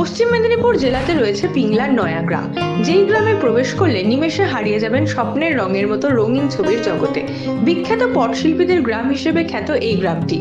পশ্চিম মেদিনীপুর জেলাতে রয়েছে পিংলার নয়াগ্রাম, যেই গ্রামে প্রবেশ করলে নিমেষে হারিয়ে যাবেন স্বপ্নের রঙের মতো রঙিন ছবির জগতে। বিখ্যাত পটশিল্পীদের গ্রাম হিসেবে খ্যাত এই গ্রামটি।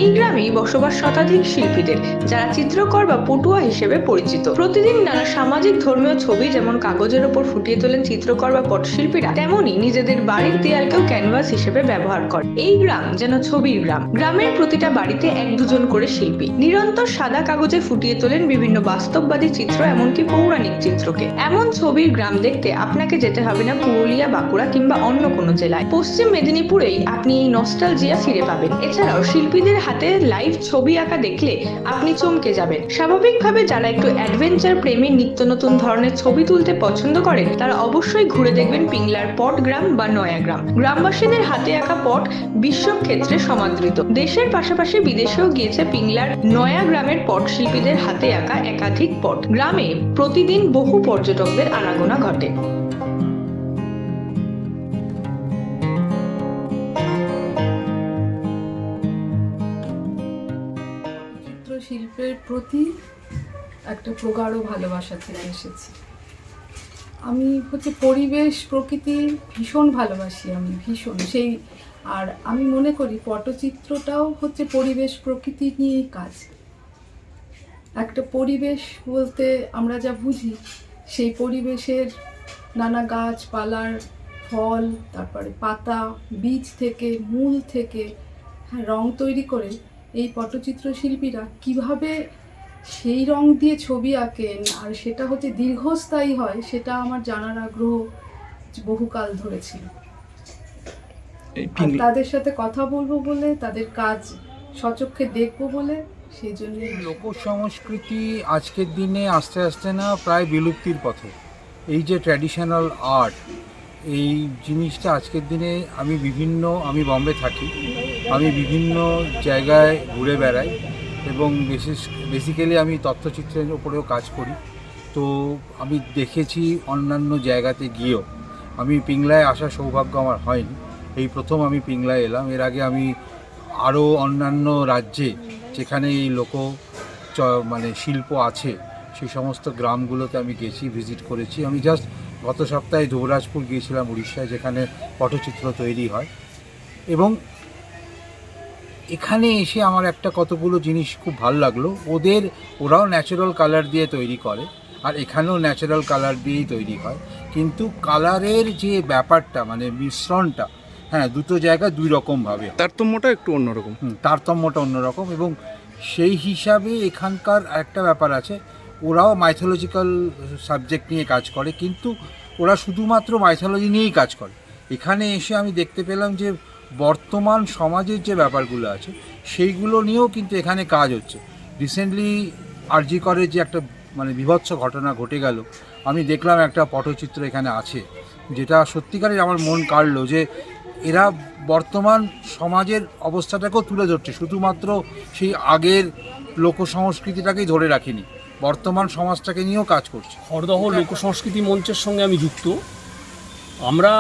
এই গ্রামেই বসবাস শতাধিক শিল্পীদের, যারা চিত্রকর বা পটুয়া হিসেবে পরিচিত। প্রতিদিন নানা সামাজিক ধর্মীয় ছবি যেমন কাগজের ওপর ফুটিয়ে তোলেন চিত্রকর বা পটশিল্পীরা, তেমনই নিজেদের বাড়ির দেয়ালকেও ক্যানভাস হিসেবে ব্যবহার করে। এই গ্রাম যেন ছবির গ্রাম। গ্রামের প্রতিটা বাড়িতে এক দুজন করে শিল্পী নিরন্তর সাদা কাগজে ফুটিয়ে তোলেন বিভিন্ন বাস্তববাদী চিত্র, এমনকি পৌরাণিক চিত্রকে। এমন ছবির গ্রাম দেখতে আপনাকে যেতে হবে না পুরুলিয়া, বাঁকুড়া কিংবা অন্য কোনো জেলায়। পশ্চিম মেদিনীপুরেই আপনি এই নস্টালজিয়া ফিরে পাবেন। এছাড়াও শিল্পীদের হাতে লাইভ ছবি আঁকা দেখলে আপনি চমকে যাবেন। স্বাভাবিকভাবে যারা একটু অ্যাডভেঞ্চার প্রেমী, নিত্য নতুন ধরনের ছবি তুলতে পছন্দ করেন, তারা অবশ্যই ঘুরে দেখবেন পিংলার পট গ্রাম বা নয়াগ্রাম। গ্রামবাসীদের হাতে আঁকা পট বিশ্বক্ষেত্রে সমাদৃত। দেশের পাশাপাশি বিদেশেও গিয়েছে পিংলার নয়াগ্রামের পট শিল্পীদের হাতে আঁকা একাধিক পট। গ্রামে প্রতিদিন বহু পর্যটকদের আনাগোনা ঘটে। চিত্রশিল্পের প্রতি একটা প্রগাঢ় ভালোবাসা থেকে এসেছি। আমি পরিবেশ প্রকৃতি ভীষণ ভালোবাসি, আমি ভীষণ সেই। আর আমি মনে করি পটচিত্রটাও পরিবেশ প্রকৃতি নিয়েই কাজ। একটা পরিবেশ বলতে আমরা যা বুঝি, সেই পরিবেশের নানা গাছপালার ফল, তারপরে পাতা, বীজ থেকে, মূল থেকে রং তৈরি করে এই পটচিত্র শিল্পীরা কিভাবে সেই রং দিয়ে ছবি আঁকেন আর সেটা দীর্ঘস্থায়ী হয়, সেটা আমার জানার আগ্রহ বহুকাল ধরে ছিল। আর তাদের সাথে কথা বলবো বলে, তাদের কাজ সচক্ষে দেখবো বলে, সেই জন্য লোক সংস্কৃতি আজকের দিনে আস্তে আস্তে না প্রায় বিলুপ্তির পথে। এই যে ট্র্যাডিশনাল আর্ট, এই জিনিসটা আজকের দিনে আমি বম্বে থাকি, আমি বিভিন্ন জায়গায় ঘুরে বেড়াই এবং বেসিক্যালি আমি তথ্যচিত্রের ওপরেও কাজ করি। তো আমি দেখেছি অন্যান্য জায়গাতে গিয়েও। আমি পিংলায় আসার সৌভাগ্য আমার হয়নি, এই প্রথম আমি পিংলায় এলাম। এর আগে আমি আরও অন্যান্য রাজ্যে যেখানে এই শিল্প আছে, সেই সমস্ত গ্রামগুলোতে আমি গেছি, ভিজিট করেছি। আমি জাস্ট গত সপ্তাহে যুবরাজপুর গিয়েছিলাম উড়িষ্যায়, যেখানে পটচিত্র তৈরি হয়। এবং এখানে এসে আমার কতগুলো জিনিস খুব ভালো লাগলো। ওরাও ন্যাচারাল কালার দিয়ে তৈরি করে, আর এখানেও ন্যাচারাল কালার দিয়েই তৈরি হয়, কিন্তু কালারের যে ব্যাপারটা, মিশ্রণটা, হ্যাঁ, দুটো জায়গা দুই রকমভাবে, তারতম্যটা একটু অন্যরকম। তারতম্যটা অন্যরকম। এবং সেই হিসাবে এখানকার একটা ব্যাপার আছে, ওরাও মাইথোলজিক্যাল সাবজেক্ট নিয়ে কাজ করে, কিন্তু ওরা শুধুমাত্র মাইথোলজি নিয়েই কাজ করে। এখানে এসে আমি দেখতে পেলাম যে বর্তমান সমাজের যে ব্যাপারগুলো আছে, সেইগুলো নিয়েও কিন্তু এখানে কাজ হচ্ছে। রিসেন্টলি আরজি করের যে একটা বিভৎস ঘটনা ঘটে গেল, আমি দেখলাম একটা পটচিত্র এখানে আছে, যেটা সত্যিকারের আমার মন কাড়লো যে এরা বর্তমান সমাজের অবস্থাটাকেও তুলে ধরছে, শুধুমাত্র সেই আগের লোক সংস্কৃতিটাকেই ধরে রাখিনি, বর্তমান সমাজটাকে নিয়েও কাজ করছে। খড়দহ লোকসংস্কৃতি মঞ্চের সঙ্গে আমি যুক্ত। আমরা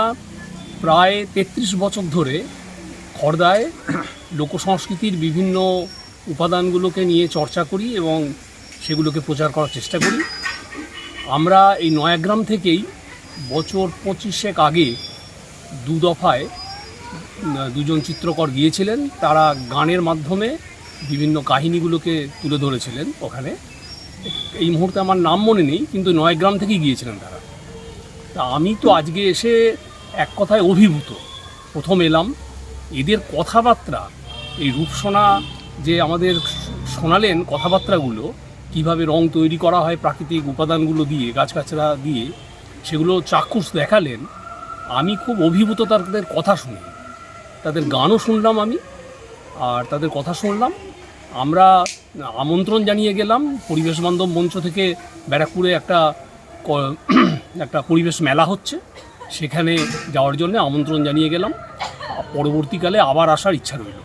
প্রায় 33 বছর ধরে খড়দায় লোকসংস্কৃতির বিভিন্ন উপাদানগুলোকে নিয়ে চর্চা করি এবং সেগুলোকে প্রচার করার চেষ্টা করি। আমরা এই নয়াগ্রাম থেকেই বছর 25 আগে দু দফায় দুজন চিত্রকর গিয়েছিলেন, তারা গানের মাধ্যমে বিভিন্ন কাহিনীগুলোকে তুলে ধরেছিলেন ওখানে। এই মুহূর্তে আমার নাম মনে নেই, কিন্তু নয়াগ্রাম থেকেই গিয়েছিলেন তারা। তা আমি তো আজকে এসে এক কথায় অভিভূত। প্রথম এলাম, এদের কথাবার্তা, এই রূপসোনা যে আমাদের শোনালেন কথাবার্তাগুলো, কিভাবে রং তৈরি করা হয় প্রাকৃতিক উপাদানগুলো দিয়ে, গাছগাছরা দিয়ে, সেগুলো চাক্ষুষ দেখালেন। আমি খুব অভিভূত তাদের কথা শুনে। তাদের গানও শুনলাম আমি, আর তাদের কথা শুনলাম। আমরা আমন্ত্রণ জানিয়ে গেলাম পরিবেশ বান্ধব মঞ্চ থেকে। ব্যারাকপুরে একটা পরিবেশ মেলা হচ্ছে, সেখানে যাওয়ার জন্য আমন্ত্রণ জানিয়ে গেলাম। পরবর্তীকালে আবার আসার ইচ্ছা রইল।